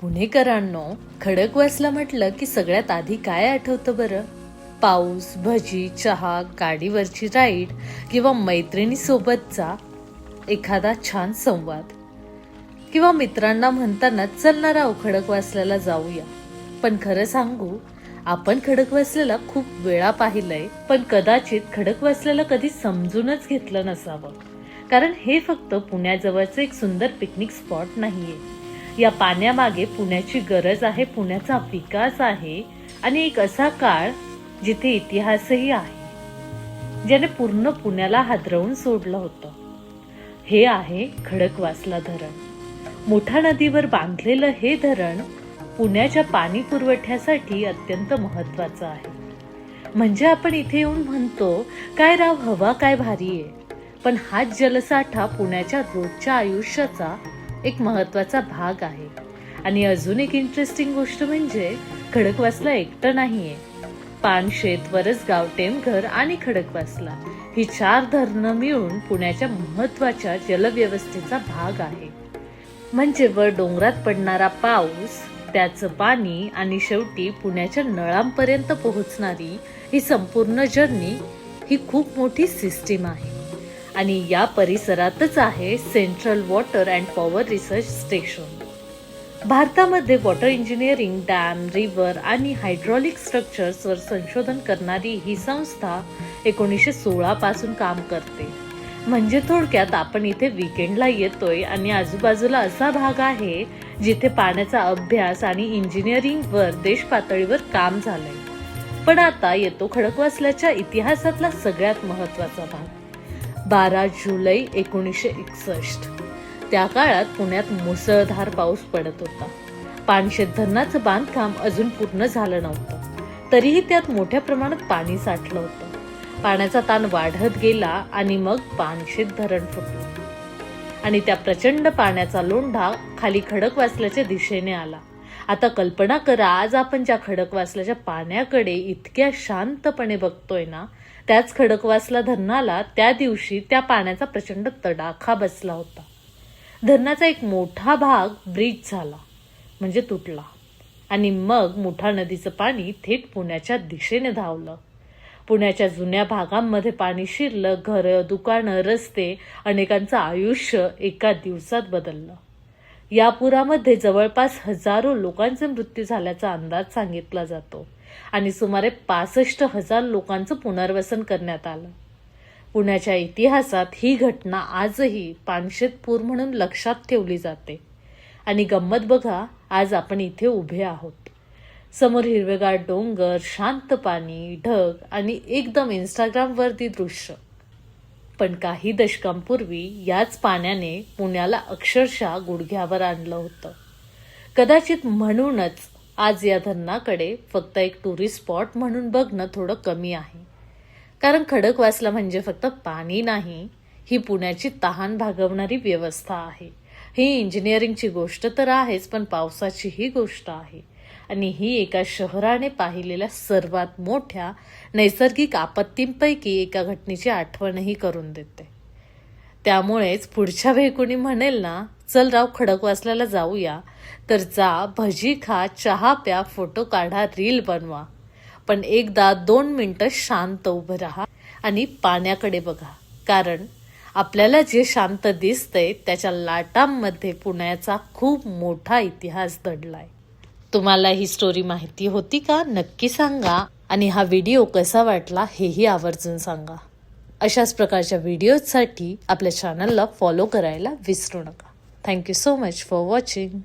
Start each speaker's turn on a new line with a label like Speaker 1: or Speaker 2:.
Speaker 1: पुणेकरांनो, खडकवासला म्हटलं की सगळ्यात आधी काय आठवतं बरं? पाऊस, भजी, चहा, गाडीवरची राईड किंवा मैत्रिणीसोबतचा एखादा छान संवाद, किंवा मित्रांना म्हणताना चल ना राव खडकवासल्याला जाऊया. पण खरं सांगू, आपण खडकवासल्याला खूप वेळा पाहिलंय, पण कदाचित खडकवासल्याला कधी समजूनच घेतलं नसावं. कारण हे फक्त पुण्याजवळचं एक सुंदर पिकनिक स्पॉट नाहीये. या पाण्यामागे पुण्याची गरज आहे, पुण्याचा विकास आहे आणि एक असा काळ जिथे इतिहासही आहे, ज्याने पूर्ण पुण्याला हादरवून सोडलं होतं. हे आहे खडकवासला धरण. मुठा नदीवर बांधलेलं हे धरण पुण्याच्या पाणी पुरवठ्यासाठी अत्यंत महत्वाचं आहे. म्हणजे आपण इथे येऊन म्हणतो, काय राव हवा काय भारी आहे, पण हाच जलसाठा पुण्याच्या रोजच्या आयुष्याचा एक महत्वाचा भाग आहे. आणि अजून एक इंटरेस्टिंग गोष्ट म्हणजे खडकवासला एकटं नाहीये. पानशेत, वरसगाव, टेमघर आणि खडकवासला ही 4 धरणं मिळून पुण्याच्या महत्वाच्या जलव्यवस्थेचा भाग आहे. म्हणजे वर डोंगरात पडणारा पाऊस, त्याचं पाणी आणि शेवटी पुण्याच्या नळांपर्यंत पोहोचणारी ही संपूर्ण जर्नी ही खूप मोठी सिस्टीम आहे. आणि या परिसरातच आहे central water and power research station. भारतामध्ये वॉटर इंजिनिअरिंग, डॅम, रिव्हर आणि हायड्रॉलिक स्ट्रक्चर्सवर संशोधन करणारी ही संस्था 1916 पासून काम करते. म्हणजे थोडक्यात आपण इथे वीकेंडला येतोय आणि आजूबाजूला असा भाग आहे जिथे पाण्याचा अभ्यास आणि इंजिनिअरिंगवर देश पातळीवर काम झालंय. पण आता येतो खडकवासल्याच्या इतिहासातला सगळ्यात महत्वाचा भाग. 12 जुलै 1961. त्या काळात पुण्यात मुसळधार पाऊस पडत होता. पानशेत धरणाचं बांधकाम अजून पूर्ण झालं नव्हतं, तरीही त्यात मोठ्या प्रमाणात पाणी साठलं होतं. पाण्याचा ताण वाढत गेला आणि मग पानशेत धरण फुटलं आणि त्या प्रचंड पाण्याचा लोंढा खाली खडकवासल्याच्या दिशेने आला. आता कल्पना करा, आज आपण ज्या खडकवासल्याच्या पाण्याकडे इतक्या शांतपणे बघतोय ना, त्याच खडकवासला धरणाला त्या दिवशी त्या पाण्याचा प्रचंड तडाखा बसला होता. धरणाचा एक मोठा भाग ब्रीच झाला, म्हणजे तुटला, आणि मग मुठा नदीचं पाणी थेट पुण्याच्या दिशेने धावलं. पुण्याच्या जुन्या भागांमध्ये पाणी शिरलं. घरं, दुकानं, रस्ते, अनेकांचं आयुष्य एका दिवसात बदललं. या पुरामध्ये जवळपास हजारो लोकांचे मृत्यू झाल्याचा अंदाज सांगितला जातो आणि सुमारे 65,000 लोकांचं पुनर्वसन करण्यात आलं. पुण्याच्या इतिहासात ही घटना आजही पानशेत पूर म्हणून लक्षात ठेवली जाते. आणि गंमत बघा, आज आपण इथे उभे आहोत. समोर हिरवेगार डोंगर, शांत पाणी, ढग आणि एकदम इंस्टाग्रामवरती दृश्य. पण काही दशकांपूर्वी याच पाण्याने पुण्याला अक्षरशः गुडघ्यावर आणलं होतं. कदाचित म्हणूनच आज या धरणाकडे फक्त एक टुरिस्ट स्पॉट म्हणून बघणं थोडं कमी आहे. कारण खडकवासला म्हणजे फक्त पाणी नाही, ही पुण्याची तहान भागवणारी व्यवस्था आहे. ही इंजिनिअरिंगची गोष्ट तर आहेच, पण पावसाची ही गोष्ट आहे. आणि ही एका शहराने पाहिलेल्या सर्वात मोठ्या नैसर्गिक आपत्तींपैकी एका घटनेची आठवणही करून देते. त्यामुळेच पुढच्या वेळी कोणी म्हणेल ना, चल राव खडकवासल्याला जाऊया, तर जा, भजी खा, चहा प्या, फोटो काढा, रील बनवा, पण एकदा 2 मिनिटं शांत उभं राहा आणि पाण्याकडे बघा. कारण आपल्याला जे शांत दिसतंय त्याच्या लाटांमध्ये पुण्याचा खूप मोठा इतिहास दडलाय. तुम्हाला ही स्टोरी माहिती होती का? नक्की सांगा. आणि हा व्हिडिओ कसा वाटला हेही आवर्जून सांगा. अशाच प्रकारच्या व्हिडिओसाठी आपल्या चॅनलला फॉलो करायला विसरू नका. Thank you so much for watching.